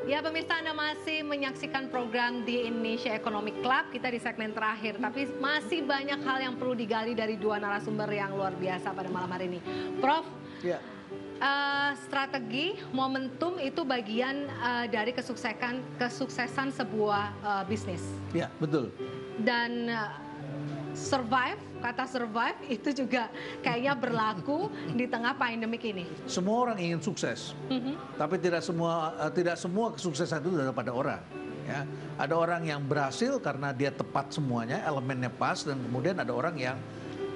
Ya pemirsa, Anda masih menyaksikan program di Indonesia Economic Club. Kita di segmen terakhir, tapi masih banyak hal yang perlu digali dari dua narasumber yang luar biasa pada malam hari ini. Prof, Ya. strategi, momentum itu bagian dari kesuksesan sebuah bisnis. Ya, betul. Dan kata survive itu juga kayaknya berlaku di tengah pandemik ini. Semua orang ingin sukses, tapi tidak semua kesuksesan itu ada pada orang. Ya, ada orang yang berhasil karena dia tepat semuanya, elemennya pas, dan kemudian ada orang yang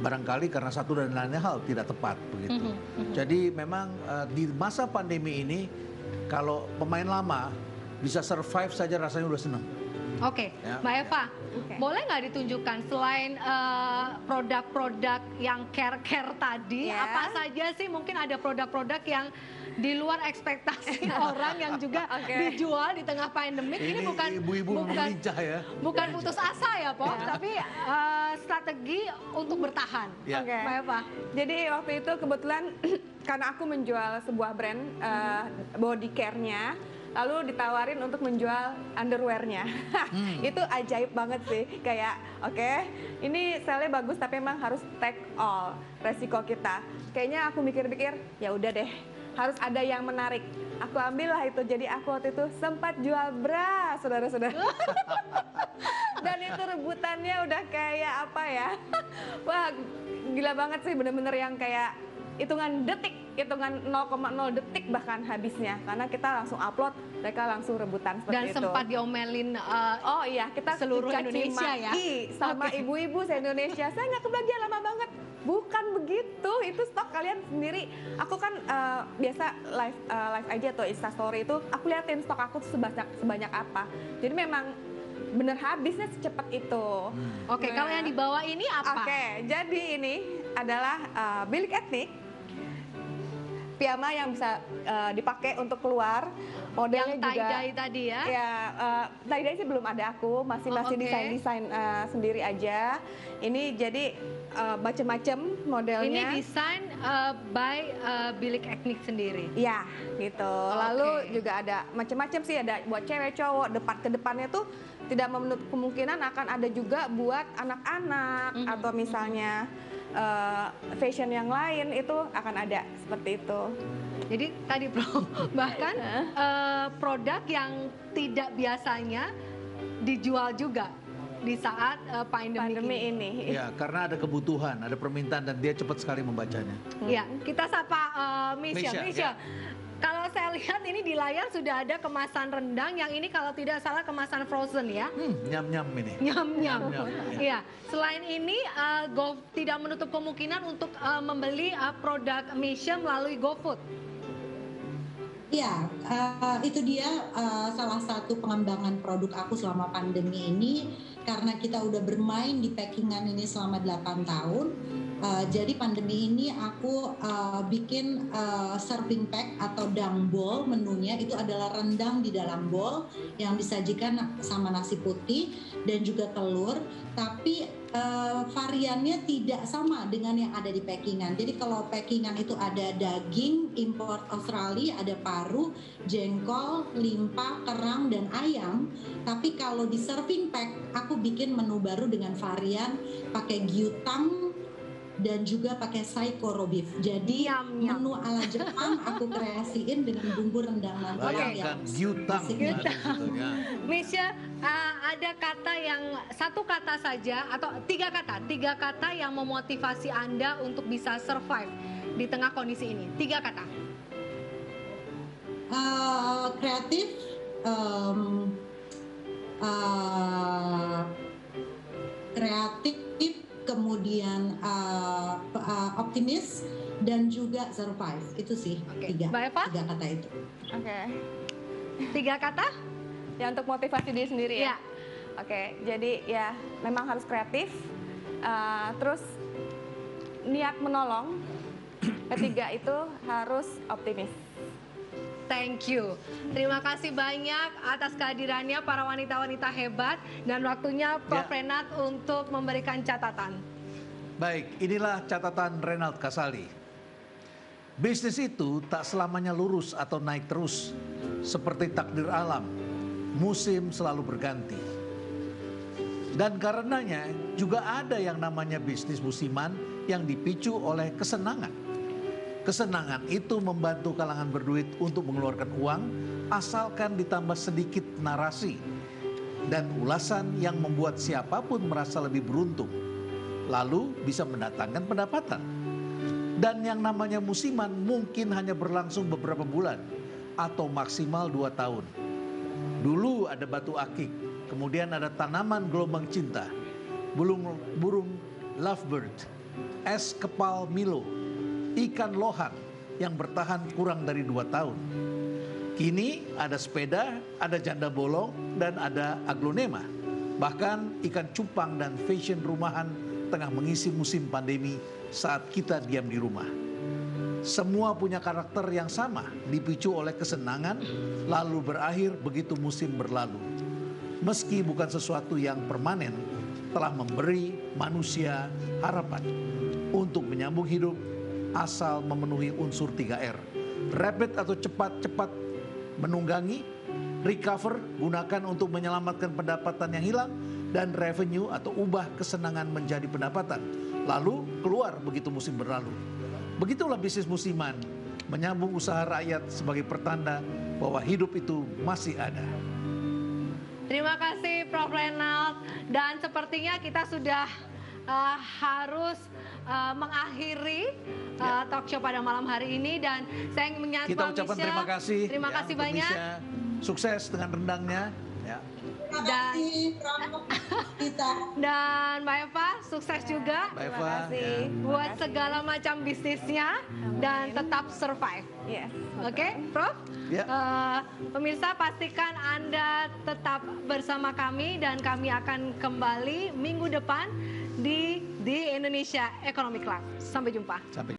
barangkali karena satu dan lainnya hal tidak tepat begitu. Jadi memang di masa pandemi ini kalau pemain lama bisa survive saja rasanya udah senang. Oke, Ya, Mbak Eva, Oke. boleh nggak ditunjukkan selain produk-produk yang care tadi, Ya. apa saja sih mungkin ada produk-produk yang di luar ekspektasi orang yang juga Oke. dijual di tengah pandemik. Ini bukan ibu-ibu melincah ya. bukan putus asa ya, Pop, tapi strategi untuk bertahan. Ya. Oke. Mbak Eva. Jadi waktu itu kebetulan karena aku menjual sebuah brand body care-nya, lalu ditawarin untuk menjual underwear-nya. Itu ajaib banget sih. Kayak oke, ini sale bagus tapi emang harus take all resiko kita. Kayaknya aku mikir-mikir, ya udah deh, harus ada yang menarik. Aku ambillah itu. Jadi aku waktu itu sempat jual bra, saudara-saudara. Dan itu rebutannya udah kayak apa ya? Wah, gila banget sih, bener-bener yang kayak hitungan detik, hitungan 0,0 detik bahkan habisnya. Karena kita langsung upload, mereka langsung rebutan seperti Dan itu. sempat diomelin Oh iya, kita seluruh dicaci Indonesia ya? maki sama Oke. ibu-ibu se-Indonesia. Saya nggak kebagian, lama banget. Bukan begitu, itu stok kalian sendiri. Aku kan biasa live aja atau Instastory itu, aku liatin stok aku tuh sebanyak apa. Jadi memang bener habisnya secepat itu. Oke, kalau yang dibawa ini apa? Oke, jadi ini adalah bilik etnik. Piyama yang bisa dipakai untuk keluar. Yang Modelnya juga tie-dye tadi ya? Ya, tie-dye sih belum ada aku, masih oke. desain sendiri aja. Ini jadi macem-macem modelnya. Ini desain by bilik etnik sendiri. Ya, gitu. Lalu juga ada macam-macam sih, ada buat cewek cowok. Ke depannya tuh tidak menutup kemungkinan akan ada juga buat anak-anak atau misalnya fashion yang lain itu akan ada seperti itu. Jadi tadi Bro, bahkan produk yang tidak biasanya dijual juga di saat pandemi ini. Ya, karena ada kebutuhan, ada permintaan dan dia cepat sekali membacanya. Ya, kita sapa Misha. Misha, Misha, ya. kalau saya lihat ini di layar sudah ada kemasan rendang, yang ini kalau tidak salah kemasan frozen ya. Nyam-nyam ini. Nyam-nyam. Nyam-nyam, Iya. Selain ini, tidak menutup kemungkinan untuk membeli produk Misha melalui GoFood. Ya, itu dia salah satu pengembangan produk aku selama pandemi ini, karena kita udah bermain di packingan ini selama 8 tahun. Jadi pandemi ini aku bikin serving pack atau dang bowl. Menunya itu adalah rendang di dalam bowl yang disajikan sama nasi putih dan juga telur, tapi variannya tidak sama dengan yang ada di packingan. Jadi kalau packingan itu ada daging import Australia, ada paru, jengkol, limpa, kerang, dan ayam. Tapi kalau di serving pack, aku bikin menu baru dengan varian pakai gyutang dan juga pakai saikoro beef. Jadi menu ala Jepang aku kreasiin dengan bumbu rendang nangka Bayangkan yang gyutang. Misha, ada kata yang satu kata saja atau tiga kata yang memotivasi Anda untuk bisa survive di tengah kondisi ini. 3 kata. Kreatif, kemudian optimis, dan juga survive. Itu sih tiga kata itu. Oke. 3 kata? Ya, untuk motivasi diri sendiri ya. Ya. Oke, jadi ya memang harus kreatif, terus niat menolong. Ketiga itu harus optimis. Thank you. Terima kasih banyak atas kehadirannya para wanita-wanita hebat dan waktunya Prof. Renat untuk memberikan catatan. Baik, inilah catatan Renald Kasali. Bisnis itu tak selamanya lurus atau naik terus. seperti takdir alam, musim selalu berganti. Dan karenanya juga ada yang namanya bisnis musiman yang dipicu oleh kesenangan. Kesenangan itu membantu kalangan berduit untuk mengeluarkan uang asalkan ditambah sedikit narasi dan ulasan yang membuat siapapun merasa lebih beruntung, lalu bisa mendatangkan pendapatan. Dan yang namanya musiman mungkin hanya berlangsung beberapa bulan atau maksimal 2 tahun. Dulu ada batu akik, kemudian ada tanaman gelombang cinta, burung lovebird, es kepal Milo, ikan lohang yang bertahan kurang dari 2 tahun. Kini ada sepeda, ada janda bolong, dan ada aglonema. Bahkan ikan cupang dan fashion rumahan tengah mengisi musim pandemi saat kita diam di rumah. Semua punya karakter yang sama, dipicu oleh kesenangan, lalu berakhir begitu musim berlalu. Meski bukan sesuatu yang permanen, telah memberi manusia harapan untuk menyambung hidup asal memenuhi unsur 3R. Rapid atau cepat menunggangi, recover gunakan untuk menyelamatkan pendapatan yang hilang, dan revenue atau ubah kesenangan menjadi pendapatan. Lalu keluar begitu musim berlalu. Begitulah bisnis musiman, menyambung usaha rakyat sebagai pertanda bahwa hidup itu masih ada. Terima kasih Prof. Renald, dan sepertinya kita sudah harus mengakhiri talk show pada malam hari ini, dan saya ingin menyapa Kita ucapkan terima kasih. Terima kasih banyak. Misha, sukses dengan rendangnya. Ya. Terima kasih Prof. kita. Dan Mbak Eva, sukses juga Mbak Eva, Terima kasih. buat segala macam bisnisnya dan tetap survive. Yes. Oke, Prof? Ya. Pemirsa, pastikan Anda tetap bersama kami dan kami akan kembali minggu depan di Indonesia Economic Club. Sampai jumpa. Sampai